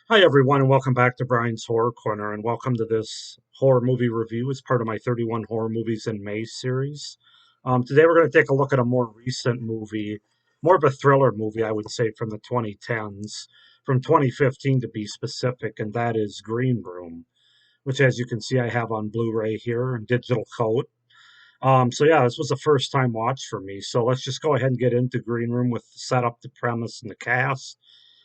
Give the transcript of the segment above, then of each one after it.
Hi, everyone, and welcome back to Brian's Horror Corner, and welcome to this horror movie review as part of my 31 Horror Movies in May series. Today, we're going to take a look at a more recent movie, more of a thriller movie, I would say, from the 2010s, from 2015 to be specific, and that is Green Room, which, as you can see, I have on Blu ray here and digital coat. So, this was a first time watch for me. So, let's just go ahead and get into Green Room with the setup, the premise, and the cast.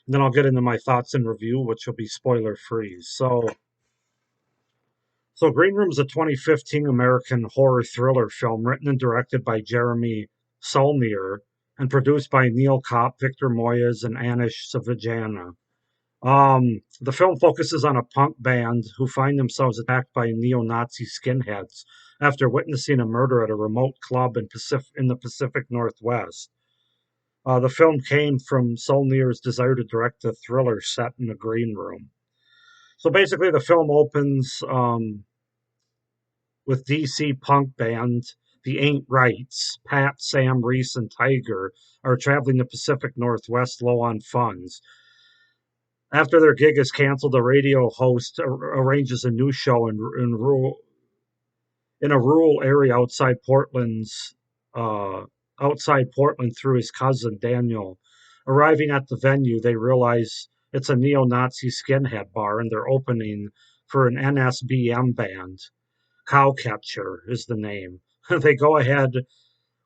And then I'll get into my thoughts and review, which will be spoiler free. So Green Room is a 2015 American horror thriller film written and directed by Jeremy Saulnier and produced by Neil Kopp, Victor Moyes, and Anish Savijana. The film focuses on a punk band who find themselves attacked by neo-Nazi skinheads after witnessing a murder at a remote club in the Pacific Northwest. The film came from Saulnier's desire to direct a thriller set in a green room. So basically, the film opens with DC punk band The Ain't Rights. Pat, Sam, Reese, and Tiger are traveling the Pacific Northwest low on funds. After their gig is canceled, the radio host arranges a new show in a rural area uh, outside Portland through his cousin Daniel. Arriving at the venue, they realize it's a neo-Nazi skinhead bar, and they're opening for an NSBM band. Cowcatcher is the name. They go ahead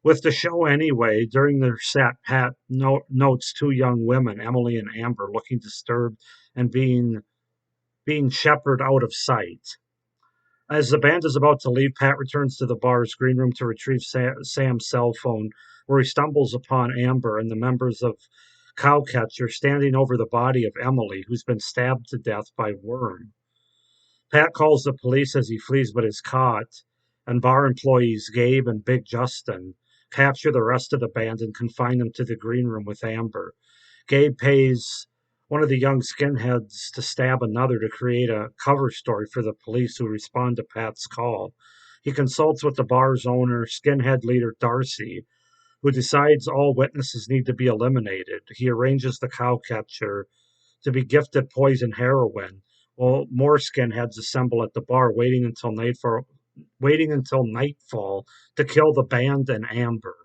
with the show anyway. During their set, Pat notes two young women, Emily and Amber, looking disturbed and being shepherded out of sight. As the band is about to leave, Pat returns to the bar's green room to retrieve Sam's cell phone, where he stumbles upon Amber and the members of Cowcatcher standing over the body of Emily, who's been stabbed to death by Worm. Pat calls the police as he flees but is caught, and bar employees Gabe and Big Justin capture the rest of the band and confine them to the green room with Amber. Gabe pays one of the young skinheads to stab another to create a cover story for the police who respond to Pat's call. He consults with the bar's owner, skinhead leader Darcy, who decides all witnesses need to be eliminated. He arranges the cowcatcher to be gifted poison heroin, while more skinheads assemble at the bar, waiting until nightfall to kill the band and Amber.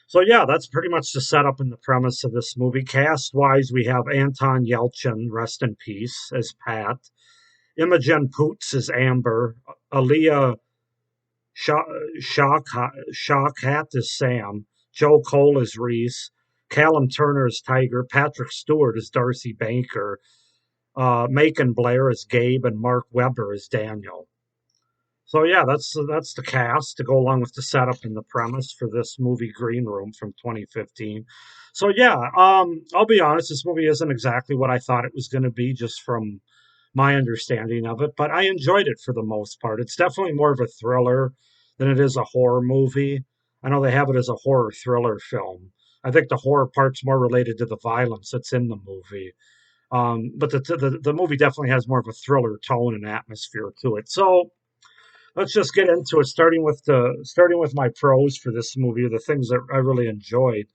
So that's pretty much the setup and the premise of this movie. Cast wise, we have Anton Yelchin, rest in peace, as Pat. Imogen Poots as Amber. Aaliyah Shawkat as Sam. Joe Cole as Reese. Callum Turner as Tiger. Patrick Stewart as Darcy Banker. Macon Blair as Gabe, and Mark Webber as Daniel. So that's the cast to go along with the setup and the premise for this movie Green Room from 2015. So I'll be honest, this movie isn't exactly what I thought it was going to be, just from my understanding of it, but I enjoyed it for the most part. It's definitely more of a thriller than it is a horror movie. I know they have it as a horror thriller film. I think the horror part's more related to the violence that's in the movie. But the movie definitely has more of a thriller tone and atmosphere to it. So let's just get into it. Starting with my pros for this movie, the things that I really enjoyed.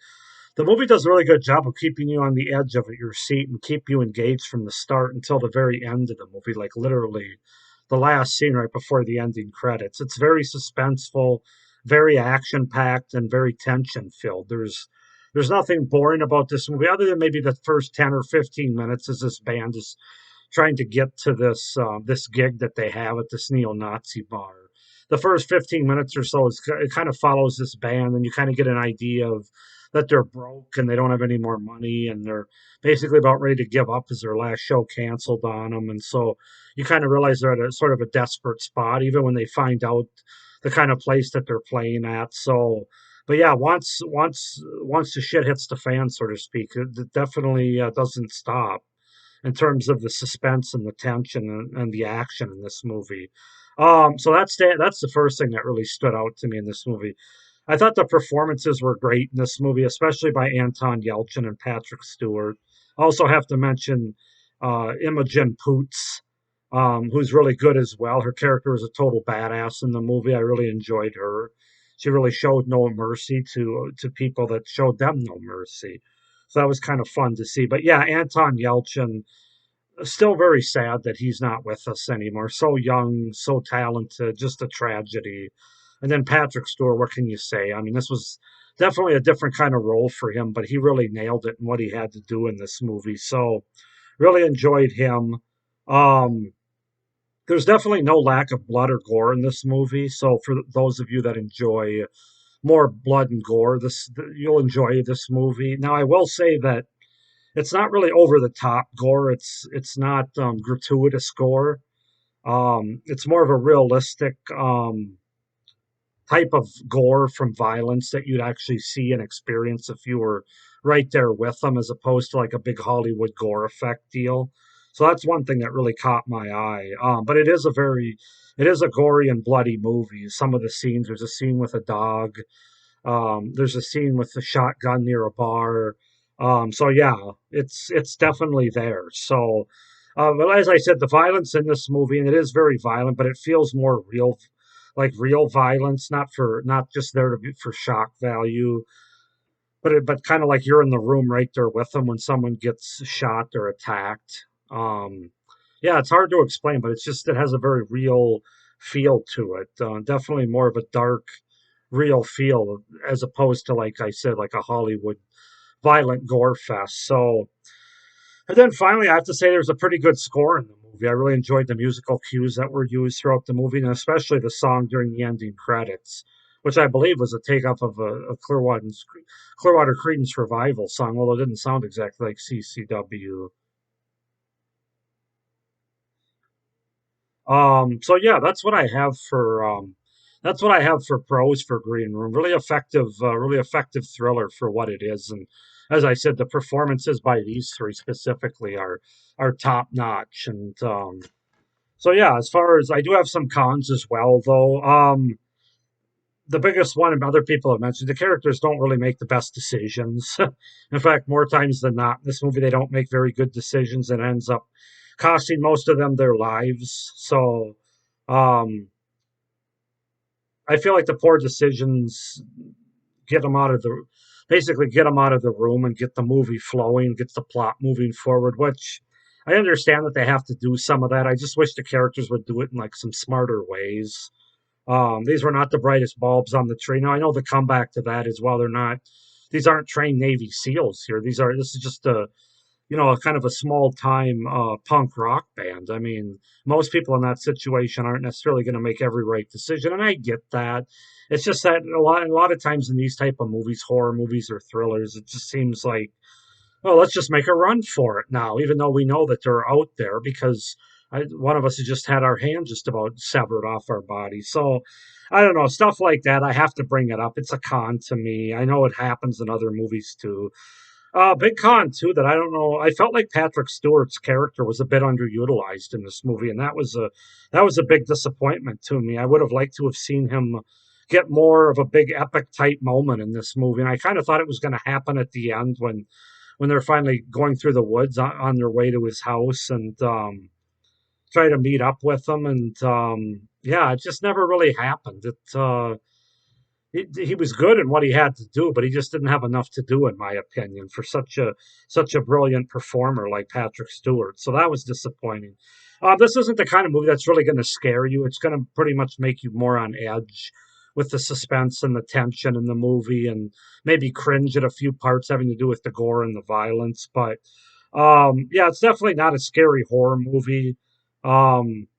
The movie does a really good job of keeping you on the edge of your seat and keep you engaged from the start until the very end of the movie, like literally the last scene right before the ending credits. It's very suspenseful, very action packed, and very tension filled. There's nothing boring about this movie other than maybe the first 10 or 15 minutes as this band is trying to get to this gig that they have at this neo-Nazi bar. The first 15 minutes or so it kind of follows this band, and you kind of get an idea of that they're broke and they don't have any more money, and they're basically about ready to give up as their last show canceled on them. And so you kind of realize they're at a sort of a desperate spot, even when they find out the kind of place that they're playing at. So, but once the shit hits the fan, so to speak, it definitely doesn't stop in terms of the suspense and the tension and the action in this movie. So that's the first thing that really stood out to me in this movie. I thought the performances were great in this movie, especially by Anton Yelchin and Patrick Stewart. I also have to mention Imogen Poots, who's really good as well. Her character is a total badass in the movie. I really enjoyed her. She really showed no mercy to people that showed them no mercy. So that was kind of fun to see. But yeah, Anton Yelchin, Still very sad that he's not with us anymore. So young, so talented, just a tragedy. And then Patrick Stewart, what can you say? I mean, this was definitely a different kind of role for him, but he really nailed it in what he had to do in this movie. So really enjoyed him. Um, there's definitely no lack of blood or gore in this movie. So for those of you that enjoy more blood and gore, this you'll enjoy this movie. Now, I will say that it's not really over the top gore. It's not gratuitous gore. It's more of a realistic type of gore from violence that you'd actually see and experience if you were right there with them, as opposed to like a big Hollywood gore effect deal. So that's one thing that really caught my eye. But it is a gory and bloody movie. Some of the scenes, there's a scene with a dog. There's a scene with a shotgun near a bar. So yeah, it's definitely there. So, but as I said, the violence in this movie, and it is very violent, but it feels more real, like real violence, not just there to be for shock value, but kind of like you're in the room right there with them when someone gets shot or attacked. Yeah, it's hard to explain, but it has a very real feel to it. Definitely more of a dark, real feel as opposed to, like I said, like a Hollywood violent gore fest. So, and then finally, I have to say there's a pretty good score in the movie. I really enjoyed the musical cues that were used throughout the movie, and especially the song during the ending credits, which I believe was a takeoff of a Clearwater Creedence revival song, although it didn't sound exactly like CCW. So yeah, that's what I have for pros for Green Room. Really effective thriller for what it is. And as I said, the performances by these three specifically are top notch. And so yeah, as far as I do have some cons as well, though. The biggest one, and other people have mentioned, the characters don't really make the best decisions. In fact, more times than not, in this movie they don't make very good decisions, and ends up costing most of them their lives. So, um, I feel like the poor decisions get them out of the basically get them out of the room and get the movie flowing, get the plot moving forward. Which I understand that they have to do some of that. I just wish the characters would do it in like some smarter ways. These were not the brightest bulbs on the tree. Now I know the comeback to that is, well, they're not. These aren't trained Navy SEALs here. This is just a kind of a small time punk rock band. I mean, most people in that situation aren't necessarily going to make every right decision, and I get that. It's just that a lot of times in these type of movies, horror movies or thrillers, it just seems like, well, let's just make a run for it now, even though we know that they're out there because one of us has just had our hand just about severed off our body. So I don't know, stuff like that. I have to bring it up. It's a con to me. I know it happens in other movies too. Big con too that I don't know. I felt like Patrick Stewart's character was a bit underutilized in this movie, and that was a big disappointment to me. I would have liked to have seen him get more of a big epic type moment in this movie, and I kind of thought it was going to happen at the end when they're finally going through the woods on their way to his house and try to meet up with him, and yeah, it just never really happened. He was good in what he had to do, but he just didn't have enough to do, in my opinion, for such a brilliant performer like Patrick Stewart. So that was disappointing. This isn't the kind of movie that's really going to scare you. It's going to pretty much make you more on edge with the suspense and the tension in the movie, and maybe cringe at a few parts having to do with the gore and the violence. But yeah, it's definitely not a scary horror movie. Um,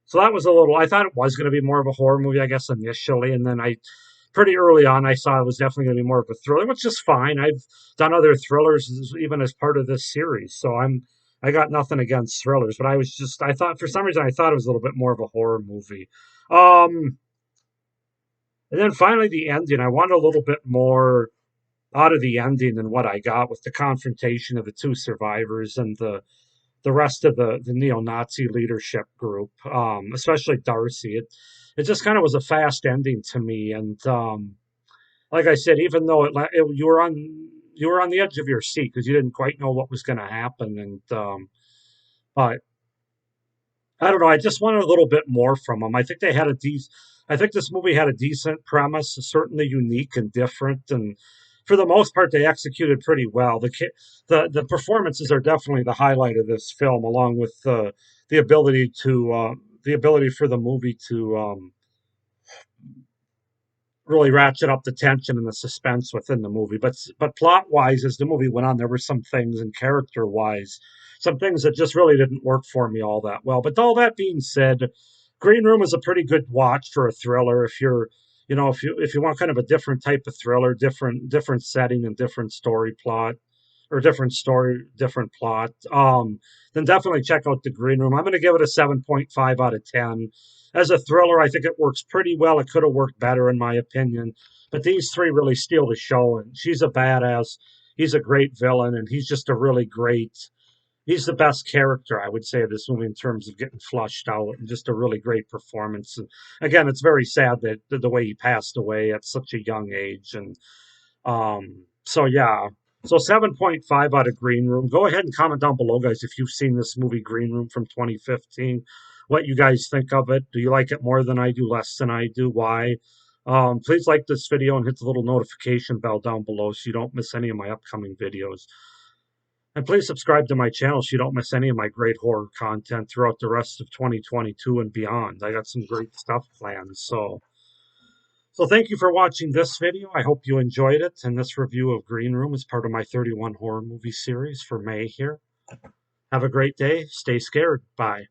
so that was a little. I thought it was going to be more of a horror movie, I guess, initially, and then I pretty early on I saw it was definitely going to be more of a thriller, which is fine. I've done other thrillers even as part of this series, so I got nothing against thrillers, but I thought for some reason I thought it was a little bit more of a horror movie. Um, and then finally the ending, I want a little bit more out of the ending than what I got with the confrontation of the two survivors and the rest of the neo-Nazi leadership group, especially Darcy. It just kind of was a fast ending to me, and like I said, even though you were on the edge of your seat because you didn't quite know what was going to happen, and but I don't know. I just wanted a little bit more from them. I think this movie had a decent premise, certainly unique and different, and for the most part, they executed pretty well. The performances are definitely the highlight of this film, along with the ability to the ability for the movie to really ratchet up the tension and the suspense within the movie. But plot wise, as the movie went on, there were some things, and character wise, some things that just really didn't work for me all that well. But all that being said, Green Room is a pretty good watch for a thriller if you're, if you want kind of a different type of thriller, different setting and different story plot, or different story, different plot. Then definitely check out the Green Room. I'm going to give it a 7.5 out of 10. As a thriller, I think it works pretty well. It could have worked better, in my opinion. But these three really steal the show. And she's a badass. He's a great villain, and he's just a really great. He's the best character, I would say, of this movie in terms of getting flushed out, and just a really great performance. And again, it's very sad that the way he passed away at such a young age. And so yeah. So 7.5 out of Green Room. Go ahead and comment down below, guys, if you've seen this movie Green Room from 2015. What you guys think of it. Do you like it more than I do, less than I do? Why? Please like this video and hit the little notification bell down below so you don't miss any of my upcoming videos. And please subscribe to my channel so you don't miss any of my great horror content throughout the rest of 2022 and beyond. I got some great stuff planned. So thank you for watching this video. I hope you enjoyed it. And this review of Green Room is part of my 31 horror movie series for May here. Have a great day. Stay scared. Bye.